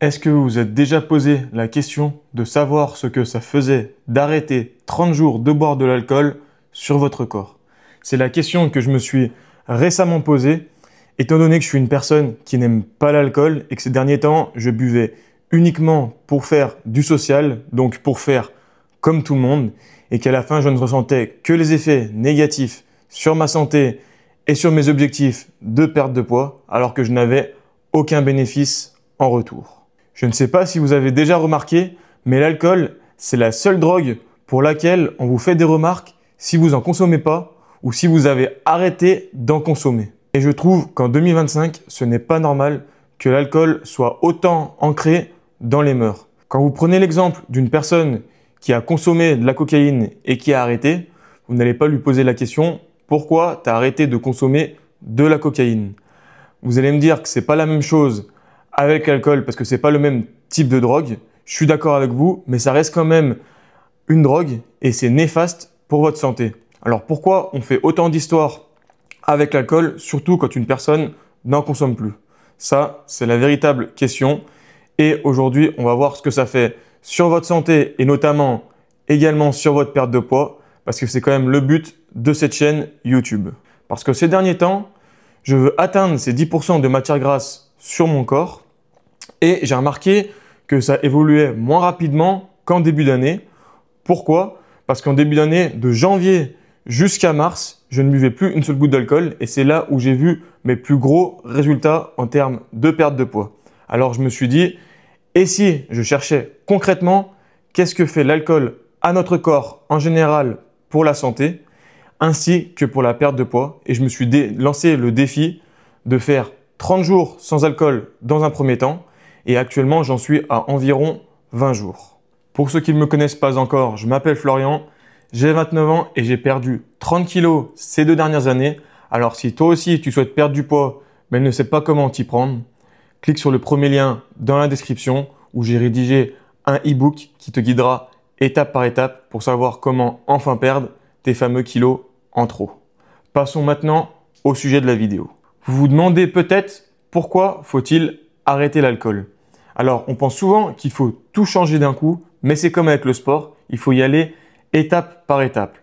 Est-ce que vous vous êtes déjà posé la question de savoir ce que ça faisait d'arrêter 30 jours de boire de l'alcool sur votre corps? C'est la question que je me suis récemment posée, étant donné que je suis une personne qui n'aime pas l'alcool et que ces derniers temps, je buvais uniquement pour faire du social, donc pour faire comme tout le monde, et qu'à la fin, je ne ressentais que les effets négatifs sur ma santé et sur mes objectifs de perte de poids, alors que je n'avais aucun bénéfice en retour. Je ne sais pas si vous avez déjà remarqué, mais l'alcool, c'est la seule drogue pour laquelle on vous fait des remarques si vous n'en consommez pas ou si vous avez arrêté d'en consommer. Et je trouve qu'en 2025, ce n'est pas normal que l'alcool soit autant ancré dans les mœurs. Quand vous prenez l'exemple d'une personne qui a consommé de la cocaïne et qui a arrêté, vous n'allez pas lui poser la question « Pourquoi tu as arrêté de consommer de la cocaïne ?» Vous allez me dire que ce n'est pas la même chose avec l'alcool parce que ce n'est pas le même type de drogue. Je suis d'accord avec vous, mais ça reste quand même une drogue et c'est néfaste pour votre santé. Alors pourquoi on fait autant d'histoires avec l'alcool, surtout quand une personne n'en consomme plus? Ça, c'est la véritable question. Et aujourd'hui, on va voir ce que ça fait sur votre santé et notamment également sur votre perte de poids parce que c'est quand même le but de cette chaîne YouTube. Parce que ces derniers temps, je veux atteindre ces 10% de matière grasse sur mon corps et j'ai remarqué que ça évoluait moins rapidement qu'en début d'année. Pourquoi? Parce qu'en début d'année, de janvier jusqu'à mars, je ne buvais plus une seule goutte d'alcool et c'est là où j'ai vu mes plus gros résultats en termes de perte de poids. Alors je me suis dit, et si je cherchais concrètement qu'est-ce que fait l'alcool à notre corps en général pour la santé ainsi que pour la perte de poids, et je me suis lancé le défi de faire 30 jours sans alcool dans un premier temps et actuellement j'en suis à environ 20 jours. Pour ceux qui ne me connaissent pas encore, je m'appelle Florian, j'ai 29 ans et j'ai perdu 30 kilos ces 2 dernières années. Alors si toi aussi tu souhaites perdre du poids mais ne sais pas comment t'y prendre, clique sur le premier lien dans la description où j'ai rédigé un e-book qui te guidera étape par étape pour savoir comment enfin perdre tes fameux kilos en trop. Passons maintenant au sujet de la vidéo. Vous vous demandez peut-être pourquoi faut-il arrêter l'alcool? Alors on pense souvent qu'il faut tout changer d'un coup, mais c'est comme avec le sport, il faut y aller étape par étape.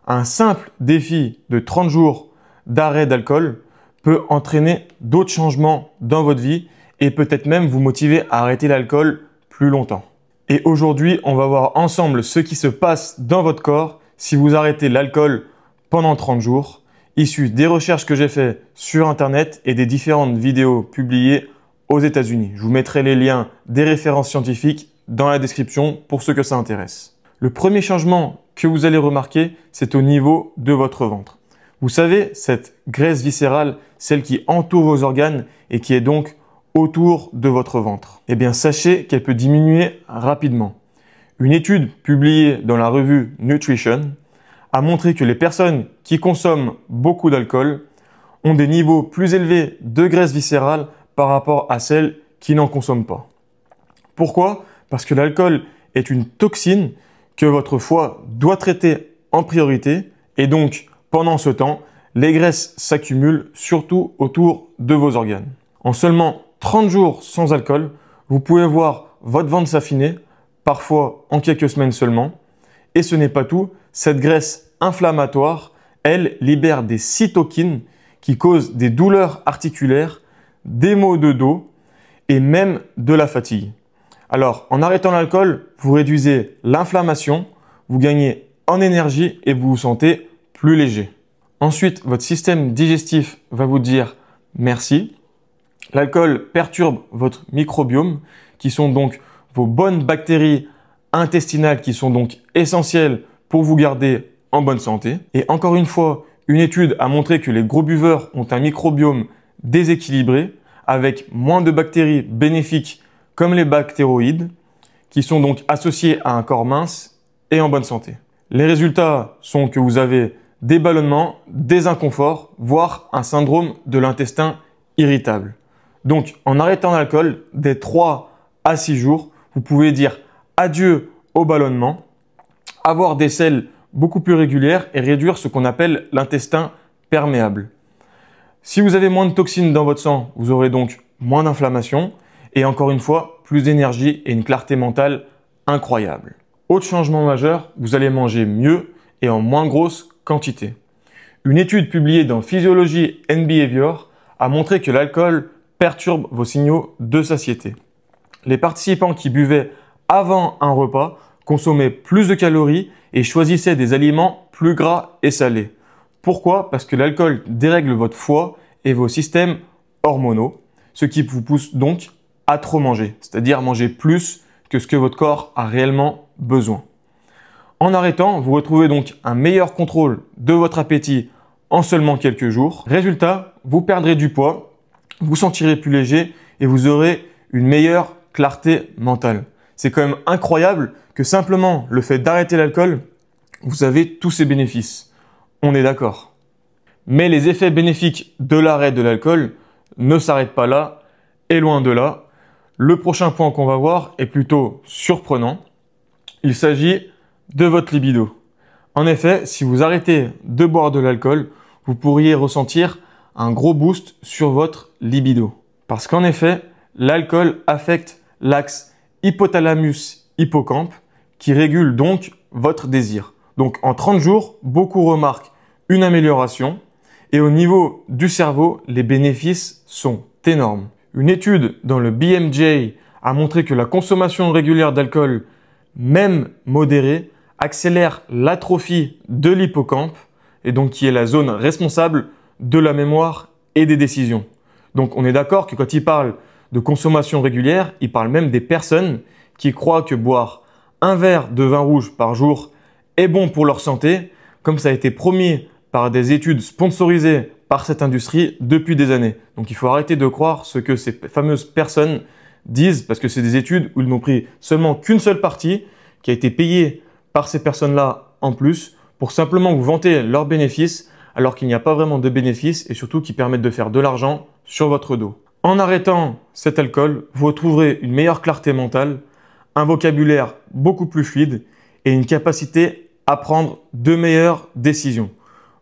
Un simple défi de 30 jours d'arrêt d'alcool peut entraîner d'autres changements dans votre vie et peut-être même vous motiver à arrêter l'alcool plus longtemps. Et aujourd'hui, on va voir ensemble ce qui se passe dans votre corps si vous arrêtez l'alcool pendant 30 jours, issu des recherches que j'ai faites sur Internet et des différentes vidéos publiées aux États-Unis. Je vous mettrai les liens des références scientifiques dans la description pour ceux que ça intéresse. Le premier changement que vous allez remarquer, c'est au niveau de votre ventre. Vous savez, cette graisse viscérale, celle qui entoure vos organes et qui est donc autour de votre ventre. Eh bien, sachez qu'elle peut diminuer rapidement. Une étude publiée dans la revue Nutrition a montré que les personnes qui consomment beaucoup d'alcool ont des niveaux plus élevés de graisse viscérale par rapport à celles qui n'en consomment pas. Pourquoi? Parce que l'alcool est une toxine que votre foie doit traiter en priorité et donc pendant ce temps, les graisses s'accumulent surtout autour de vos organes. En seulement 30 jours sans alcool, vous pouvez voir votre ventre s'affiner, parfois en quelques semaines seulement. Et ce n'est pas tout, cette graisse inflammatoire, elle libère des cytokines qui causent des douleurs articulaires, des maux de dos et même de la fatigue. Alors, en arrêtant l'alcool, vous réduisez l'inflammation, vous gagnez en énergie et vous vous sentez plus léger. Ensuite, votre système digestif va vous dire merci. L'alcool perturbe votre microbiome, qui sont donc vos bonnes bactéries intestinales qui sont donc essentielles pour vous garder en bonne santé. Et encore une fois, une étude a montré que les gros buveurs ont un microbiome déséquilibré avec moins de bactéries bénéfiques comme les bactéroïdes qui sont donc associés à un corps mince et en bonne santé. Les résultats sont que vous avez des ballonnements, des inconforts, voire un syndrome de l'intestin irritable. Donc, en arrêtant l'alcool, dès 3 à 6 jours, vous pouvez dire adieu au ballonnement, avoir des selles beaucoup plus régulières et réduire ce qu'on appelle l'intestin perméable. Si vous avez moins de toxines dans votre sang, vous aurez donc moins d'inflammation et encore une fois, plus d'énergie et une clarté mentale incroyable. Autre changement majeur, vous allez manger mieux et en moins grosse quantité. Une étude publiée dans Physiology and Behavior a montré que l'alcool perturbe vos signaux de satiété. Les participants qui buvaient avant un repas consommaient plus de calories et choisissaient des aliments plus gras et salés. Pourquoi? Parce que l'alcool dérègle votre foie et vos systèmes hormonaux, ce qui vous pousse donc à trop manger, c'est-à-dire manger plus que ce que votre corps a réellement besoin. En arrêtant, vous retrouvez donc un meilleur contrôle de votre appétit en seulement quelques jours. Résultat, vous perdrez du poids, vous sentirez plus léger et vous aurez une meilleure clarté mentale. C'est quand même incroyable que simplement le fait d'arrêter l'alcool, vous avez tous ces bénéfices. On est d'accord. Mais les effets bénéfiques de l'arrêt de l'alcool ne s'arrêtent pas là, et loin de là. Le prochain point qu'on va voir est plutôt surprenant. Il s'agit de votre libido. En effet, si vous arrêtez de boire de l'alcool, vous pourriez ressentir un gros boost sur votre libido. Parce qu'en effet, l'alcool affecte l'axe hypothalamus-hippocampe qui régule donc votre désir. Donc en 30 jours, beaucoup remarquent une amélioration et au niveau du cerveau, les bénéfices sont énormes. Une étude dans le BMJ a montré que la consommation régulière d'alcool, même modérée, accélère l'atrophie de l'hippocampe et donc qui est la zone responsable de la mémoire et des décisions. Donc on est d'accord que quand il parle de consommation régulière, il parle même des personnes qui croient que boire un verre de vin rouge par jour est bon pour leur santé, comme ça a été promis par des études sponsorisées par cette industrie depuis des années. Donc il faut arrêter de croire ce que ces fameuses personnes disent parce que c'est des études où ils n'ont pris seulement qu'une seule partie qui a été payée par ces personnes-là en plus pour simplement vous vanter leurs bénéfices alors qu'il n'y a pas vraiment de bénéfices et surtout qui permettent de faire de l'argent sur votre dos. En arrêtant cet alcool, vous retrouverez une meilleure clarté mentale, un vocabulaire beaucoup plus fluide et une capacité à prendre de meilleures décisions.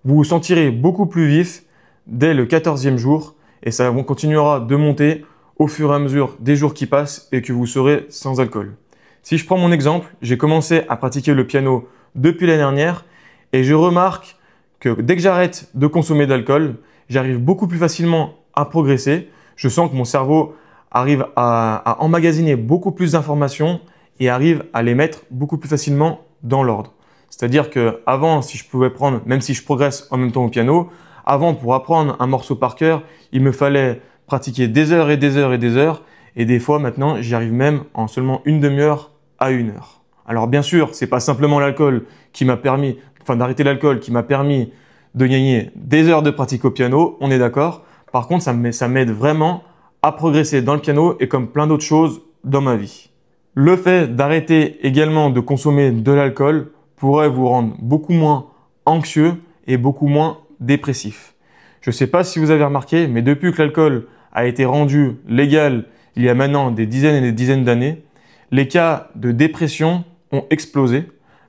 Vous vous sentirez beaucoup plus vif dès le 14e jour et ça continuera de monter au fur et à mesure des jours qui passent et que vous serez sans alcool. Si je prends mon exemple, j'ai commencé à pratiquer le piano depuis l'année dernière et je remarque que dès que j'arrête de consommer d'alcool, j'arrive beaucoup plus facilement à progresser. Je sens que mon cerveau arrive à emmagasiner beaucoup plus d'informations et arrive à les mettre beaucoup plus facilement dans l'ordre. C'est-à-dire que avant, si je pouvais prendre, même si je progresse en même temps au piano, avant pour apprendre un morceau par cœur, il me fallait pratiquer des heures et des heures et des heures. Et des fois maintenant, j'y arrive même en seulement une demi-heure à 1 heure. Alors bien sûr, c'est pas simplement l'alcool qui m'a permis, d'arrêter l'alcool qui m'a permis de gagner des heures de pratique au piano, on est d'accord. Par contre, ça m'aide vraiment à progresser dans le piano et comme plein d'autres choses dans ma vie. Le fait d'arrêter également de consommer de l'alcool pourrait vous rendre beaucoup moins anxieux et beaucoup moins dépressif. Je ne sais pas si vous avez remarqué, mais depuis que l'alcool a été rendu légal il y a maintenant des dizaines et des dizaines d'années, les cas de dépression ont explosé.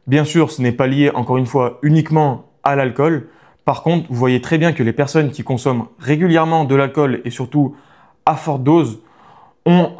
Bien sûr, ce n'est pas lié, encore une fois, uniquement à l'alcool. Par contre, vous voyez très bien que les personnes qui consomment régulièrement de l'alcool et surtout à forte dose ont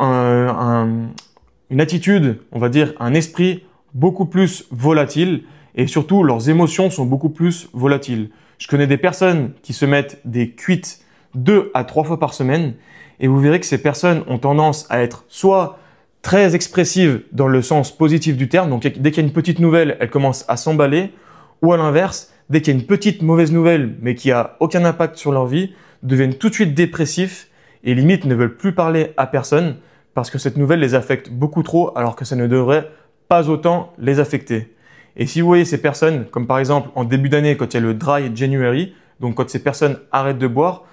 une attitude, on va dire, un esprit beaucoup plus volatile et surtout leurs émotions sont beaucoup plus volatiles. Je connais des personnes qui se mettent des cuites 2 à 3 fois par semaine et vous verrez que ces personnes ont tendance à être soit très expressives dans le sens positif du terme, donc dès qu'il y a une petite nouvelle, elles commencent à s'emballer, ou à l'inverse, dès qu'il y a une petite mauvaise nouvelle mais qui a aucun impact sur leur vie, deviennent tout de suite dépressifs et limite ne veulent plus parler à personne parce que cette nouvelle les affecte beaucoup trop alors que ça ne devrait pas autant les affecter. Et si vous voyez ces personnes, comme par exemple en début d'année quand il y a le Dry January, donc quand ces personnes arrêtent de boire,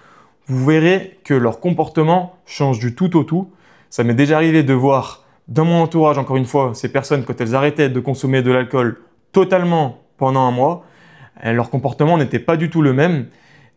vous verrez que leur comportement change du tout au tout. Ça m'est déjà arrivé de voir dans mon entourage, encore une fois, ces personnes quand elles arrêtaient de consommer de l'alcool totalement pendant un mois, leur comportement n'était pas du tout le même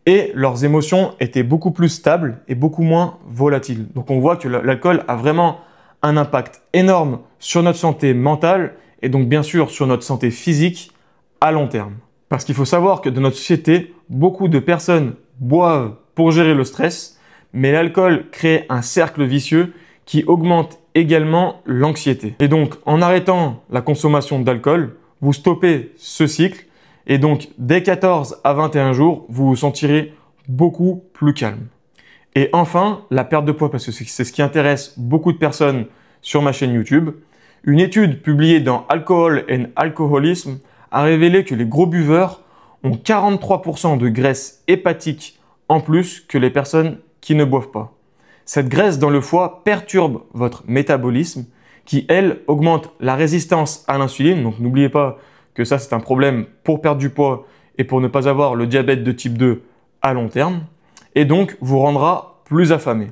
et leurs émotions étaient beaucoup plus stables et beaucoup moins volatiles. Donc on voit que l'alcool a vraiment un impact énorme sur notre santé mentale et donc bien sûr sur notre santé physique à long terme. Parce qu'il faut savoir que dans notre société, beaucoup de personnes boivent pour gérer le stress, mais l'alcool crée un cercle vicieux qui augmente également l'anxiété. Et donc, en arrêtant la consommation d'alcool, vous stoppez ce cycle et donc dès 14 à 21 jours, vous vous sentirez beaucoup plus calme. Et enfin, la perte de poids, parce que c'est ce qui intéresse beaucoup de personnes sur ma chaîne YouTube. Une étude publiée dans Alcohol and Alcoholism a révélé que les gros buveurs ont 43% de graisse hépatique en plus que les personnes qui ne boivent pas. Cette graisse dans le foie perturbe votre métabolisme qui, elle, augmente la résistance à l'insuline. Donc n'oubliez pas que ça, c'est un problème pour perdre du poids et pour ne pas avoir le diabète de type 2 à long terme. Et donc, vous rendra plus affamé.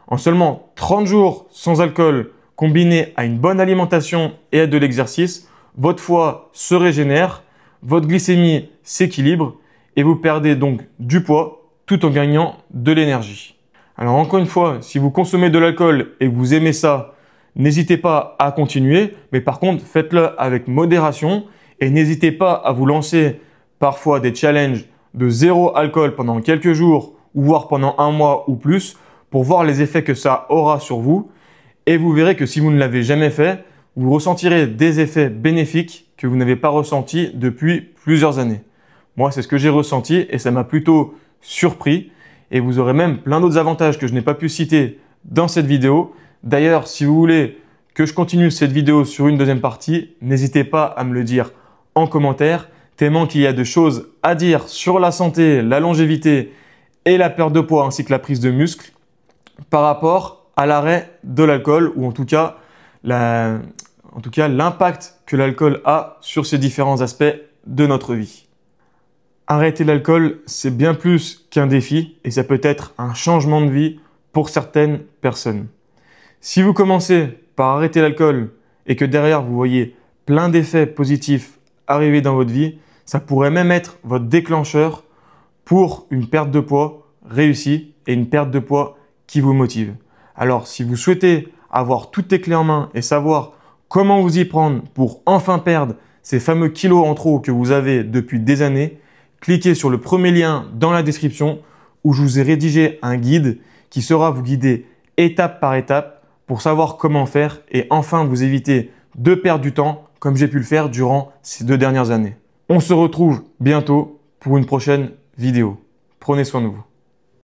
En seulement 30 jours sans alcool, combiné à une bonne alimentation et à de l'exercice, votre foie se régénère, votre glycémie s'équilibre et vous perdez donc du poids tout en gagnant de l'énergie. Alors encore une fois, si vous consommez de l'alcool et que vous aimez ça, n'hésitez pas à continuer, mais par contre, faites-le avec modération et n'hésitez pas à vous lancer parfois des challenges de zéro alcool pendant quelques jours ou voire pendant un mois ou plus pour voir les effets que ça aura sur vous. Et vous verrez que si vous ne l'avez jamais fait, vous ressentirez des effets bénéfiques que vous n'avez pas ressentis depuis plusieurs années. Moi, c'est ce que j'ai ressenti et ça m'a plutôt surpris. Et vous aurez même plein d'autres avantages que je n'ai pas pu citer dans cette vidéo. D'ailleurs, si vous voulez que je continue cette vidéo sur une deuxième partie, n'hésitez pas à me le dire en commentaire, tellement qu'il y a de choses à dire sur la santé, la longévité et la perte de poids ainsi que la prise de muscle par rapport à l'arrêt de l'alcool ou en tout cas l'impact que l'alcool a sur ces différents aspects de notre vie. Arrêter l'alcool, c'est bien plus qu'un défi et ça peut être un changement de vie pour certaines personnes. Si vous commencez par arrêter l'alcool et que derrière vous voyez plein d'effets positifs arriver dans votre vie, ça pourrait même être votre déclencheur pour une perte de poids réussie et une perte de poids qui vous motive. Alors, si vous souhaitez avoir toutes les clés en main et savoir comment vous y prendre pour enfin perdre ces fameux kilos en trop que vous avez depuis des années, cliquez sur le premier lien dans la description où je vous ai rédigé un guide qui sera vous guider étape par étape pour savoir comment faire et enfin vous éviter de perdre du temps comme j'ai pu le faire durant ces 2 dernières années. On se retrouve bientôt pour une prochaine vidéo. Prenez soin de vous.